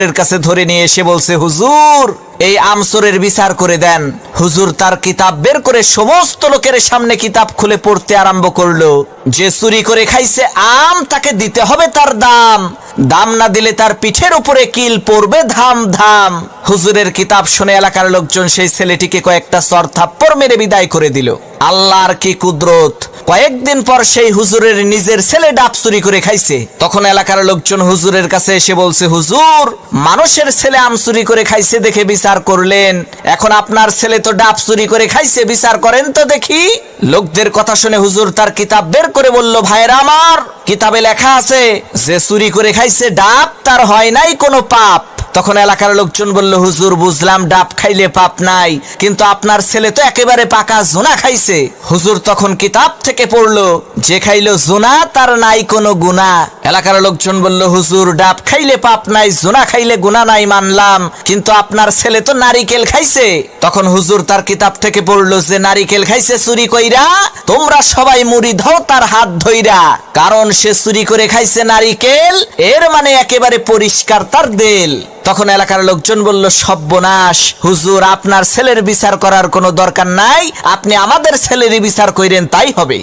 এর কাছে ধরে নিয়ে এসে বলছে, হুজুর এই আমসরের বিচার করে দেন। হুজুর তার কিতাব বের করে সমস্ত লোকের সামনে কিতাব খুলে পড়তে আরম্ভ করলো। যে চুরি করে খাইছে আম, তাকে দিতে হবে তার দাম, দাম না দিলে তার পিঠের উপরে কিল পড়বে ধাম ধাম। হুজুরের কিতাব শুনে এলাকার লোকজন সেই ছেলেটিকে কয়েকটা চর থাপ্পড় মেরে বিদায় করে দিল। আল্লাহর কি কুদরত! কয়েকদিন পর সেই হুজুরের নিজের ছেলে ডাব চুরি করে খাইছে। তখন এলাকার লোকজন হুজুরের কাছে এসে বলছে, হুজুর মানুষের ছেলে আম চুরি করে খাইছে দেখে বিচার করলেন, এখন আপনার ছেলে তো ডাব চুরি করে খাইছে, বিচার করেন তো দেখি। লোকদের কথা শুনে হুজুর তার কিতাব বের করে বলল, ভাইরা আমার, কিতাবে লেখা আছে যে চুরি করে খাইছে ডাব তার হয় নাই কোনো পাপ। তখন এলাকার লোকজন বলল, হুজুর বুঝলাম ডাব খাইলে পাপ নাই, কিন্তু আপনার ছেলে তো একেবারে পাকা জোনা খাইছে। হুজুর তখন কিতাব থেকে পড়লো, যে খাইলো জোনা তার নাই কোনো গুনাহ। এলাকার লোকজন বলল, হুজুর ডাব খাইলে পাপ নাই, জোনা খাইলে গুনাহ নাই মানলাম, কিন্তু আপনার ছেলে তো নারিকেল খাইছে। তখন হুজুর তার কিতাব থেকে পড়লো, যে নারিকেল খাইছে চুরি কইরা, তোমরা সবাই মুড়ি দাও তার হাত ধইরা, কারণ সে চুরি করে খাইছে নারিকেল, এর মানে একেবারে পরিষ্কার তার দেল। তখন এলাকার লোকজন বলল, সর্বনাশ, হুজুর আপনার ছেলের বিচার করার কোনো দরকার নাই, আপনি আমাদের ছেলেরই বিচার কইরেন তাই হবে।